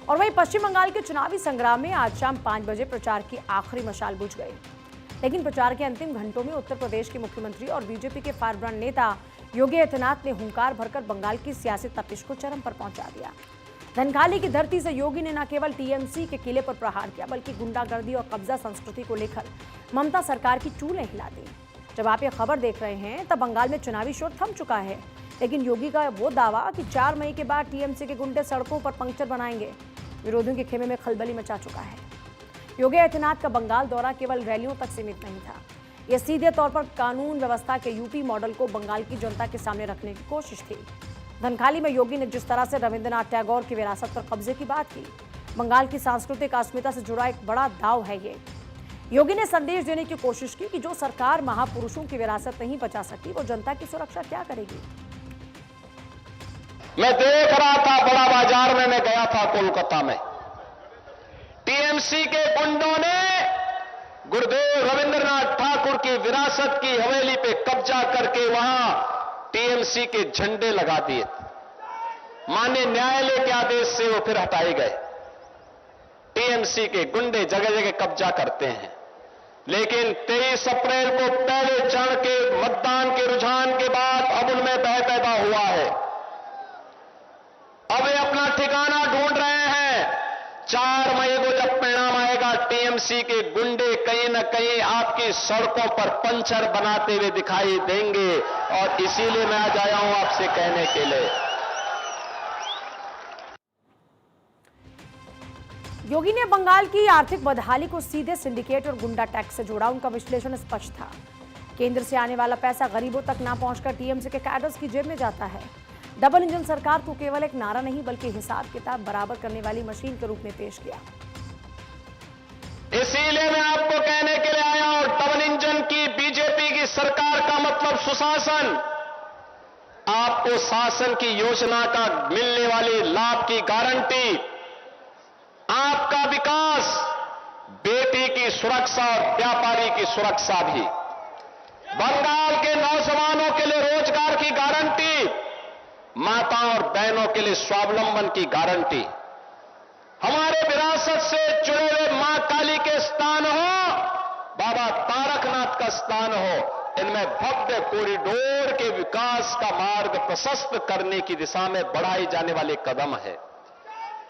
और वहीं पश्चिम बंगाल के चुनावी संग्राम में आज शाम 5 बजे प्रचार की आखिरी मशाल बुझ गई। लेकिन प्रचार के अंतिम घंटों में उत्तर प्रदेश के मुख्यमंत्री और बीजेपी के फायरब्रांड नेता योगी आदित्यनाथ ने हुंकार भरकर बंगाल की सियासी तपिश को चरम पर पहुंचा दिया। धनखाली की धरती से योगी ने न केवल टीएमसी के किले पर प्रहार किया, बल्कि गुंडागर्दी और कब्जा संस्कृति को लेकर ममता सरकार की चूलें हिला दी। जब आप ये खबर देख रहे हैं तब बंगाल में चुनावी शोर थम चुका है, लेकिन योगी का वो दावा कि 4 मई के बाद टीएमसी के गुंडे सड़कों पर पंक्चर बनाएंगे, विरोधियों के खेमे में खलबली मचा चुका है। योगी आदित्यनाथ का बंगाल दौरा केवल रैलियों तक सीमित नहीं था, यह सीधे तौर पर कानून व्यवस्था के यूपी मॉडल को बंगाल की जनता के सामने रखने की कोशिश थी। धनखाली में योगी ने जिस तरह से रविंद्रनाथ टैगोर की विरासत पर कब्जे की बात की, बंगाल की सांस्कृतिक अस्मिता से जुड़ा एक बड़ा दाव है ये। योगी ने संदेश देने की कोशिश की कि जो सरकार महापुरुषों की विरासत नहीं बचा सकती, वो जनता की सुरक्षा क्या करेगी। मैं देख रहा था बड़ा बाजार में, मैं गया था कोलकाता में, टीएमसी के गुंडों ने गुरुदेव रविंद्रनाथ ठाकुर की विरासत की हवेली पे कब्जा करके वहां टीएमसी के झंडे लगा दिए। माननीय न्यायालय के आदेश से वो फिर हटाए गए। टीएमसी के गुंडे जगह जगह कब्जा करते हैं, लेकिन 23 अप्रैल को पहले चरण के मतदान के रुझान के बाद अब उनमें भय पैदा हुआ है। अब वे अपना ठिकाना ढूंढ रहे हैं। 4 मई को जब परिणाम आएगा, टीएमसी के गुंडे कहीं न कहीं आपकी सड़कों पर पंचर बनाते हुए दिखाई देंगे, और इसीलिए मैं आज आया हूं आपसे कहने के लिए। योगी ने बंगाल की आर्थिक बदहाली को सीधे सिंडिकेट और गुंडा टैक्स से जोड़ा। उनका विश्लेषण स्पष्ट था, केंद्र से आने वाला पैसा गरीबों तक ना पहुंचकर टीएमसी के कैडर्स की जेब में जाता है। डबल इंजन सरकार को केवल एक नारा नहीं, बल्कि हिसाब किताब बराबर करने वाली मशीन के रूप में पेश किया। इसीलिए मैं आपको कहने के लिए आया हूं, डबल इंजन की बीजेपी की सरकार का मतलब सुशासन। आपको शासन की योजना का मिलने वाली लाभ की गारंटी, आपका विकास, बेटी की सुरक्षा और व्यापारी की सुरक्षा भी, बंगाल के नौजवानों के लिए रोजगार की गारंटी, माताओं और बहनों के लिए स्वावलंबन की गारंटी, हमारे विरासत से जुड़े हुए मां काली के स्थान हो, बाबा तारकनाथ का स्थान हो, इनमें भव्य कॉरिडोर के विकास का मार्ग प्रशस्त करने की दिशा में बढ़ाए जाने वाले कदम है।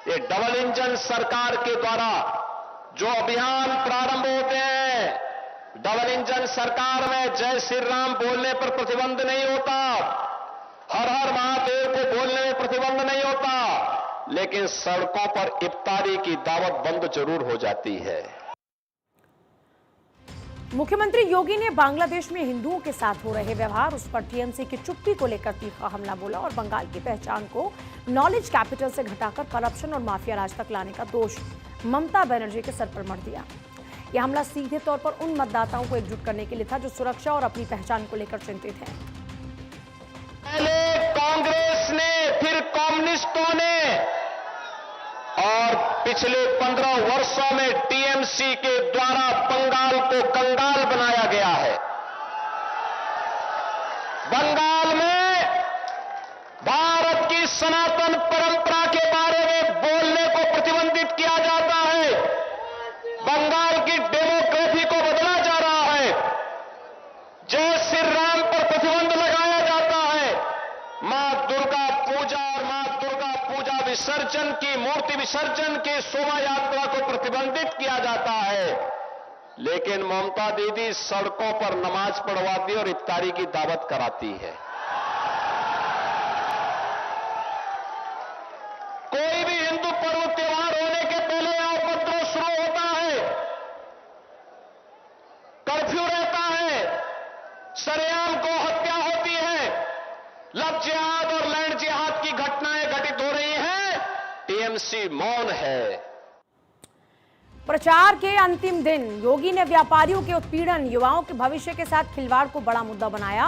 ये डबल इंजन सरकार के द्वारा जो अभियान प्रारंभ होते हैं, डबल इंजन सरकार में जय श्री राम बोलने पर प्रतिबंध नहीं होता, हर हर महादेव को बोलने में प्रतिबंध नहीं होता, लेकिन सड़कों पर इफ्तारी की दावत बंद जरूर हो जाती है। मुख्यमंत्री योगी ने बांग्लादेश में हिंदुओं के साथ हो रहे व्यवहार, उस पर टीएमसी की चुप्पी को लेकर तीखा हमला बोला और बंगाल की पहचान को नॉलेज कैपिटल से घटाकर करप्शन और माफिया राज तक लाने का दोष ममता बनर्जी के सर पर मढ़ दिया। यह हमला सीधे तौर पर उन मतदाताओं को एकजुट करने के लिए था जो सुरक्षा और अपनी पहचान को लेकर चिंतित हैं। पहले कांग्रेस ने, फिर कम्युनिस्टों ने, और पिछले 15 वर्षों में टीएमसी के द्वारा बंगाल को कंगाल बनाया गया है। बंगाल में भारत की सनातन परंपरा के बारे में बोलने को प्रतिबंधित किया जाता है। बंगाल की डेमोक्रेसी को बदला जा रहा है। जय श्री राम पर प्रतिबंध लगाया जाता है। मां दुर्गा पूजा और मां दुर्गा पूजा विसर्जन की, मूर्ति विसर्जन की शोभा यात्रा को प्रतिबंधित किया जाता है। लेकिन ममता दीदी सड़कों पर नमाज पढ़वाती और इफ्तारी की दावत कराती है। कोई भी हिंदू पर्व त्योहार होने के पहले यहां उपद्रव शुरू होता है, कर्फ्यू रहता है, सरेआम को हत्या होती है, लव जिहाद और लैंड जिहाद की घटनाएं घटित हो रही हैं। टीएमसी मौन है। प्रचार के अंतिम दिन योगी ने व्यापारियों के उत्पीड़न, युवाओं के भविष्य के साथ खिलवाड़ को बड़ा मुद्दा बनाया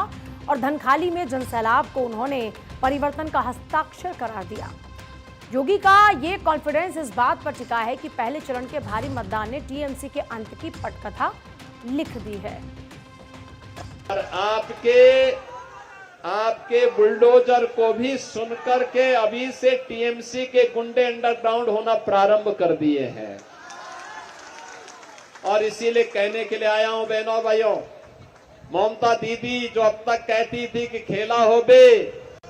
और धनखाली में जनसैलाब को उन्होंने परिवर्तन का हस्ताक्षर करार दिया। योगी का ये कॉन्फिडेंस इस बात पर टिका है कि पहले चरण के भारी मतदान ने टीएमसी के अंत की पटकथा लिख दी है। आपके आपके बुलडोजर को भी सुनकर के अभी से टीएमसी के गुंडे अंडरग्राउंड होना प्रारंभ कर दिए हैं। और इसीलिए कहने के लिए आया हूं बहनों भाइयों, ममता दीदी जो अब तक कहती थी कि खेला हो बे,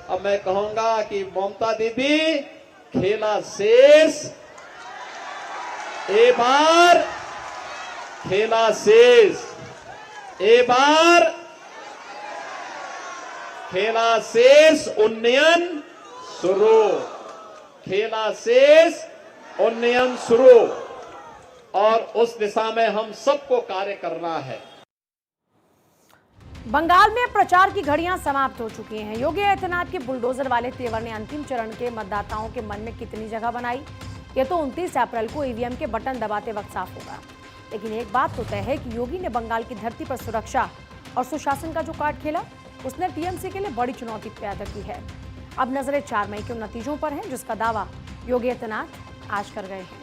अब मैं कहूंगा कि ममता दीदी खेला शेष, ए बार खेला शेष, ए बार खेला शेष, उन्नयन शुरू, खेला शेष, उन्नयन शुरू। और उस दिशा में हम सबको कार्य करना है। बंगाल में प्रचार की घड़ियां समाप्त हो चुकी हैं। योगी आदित्यनाथ के बुलडोजर वाले तेवर ने अंतिम चरण के मतदाताओं के मन में कितनी जगह बनाई, ये तो 29 अप्रैल को ईवीएम के बटन दबाते वक्त साफ होगा। लेकिन एक बात तो तय है कि योगी ने बंगाल की धरती पर सुरक्षा और सुशासन का जो कार्ड खेला, उसने टीएमसी के लिए बड़ी चुनौती पैदा की है। अब नजरें 4 मई के उन नतीजों पर हैं जिसका दावा योगी आदित्यनाथ आज कर गए हैं।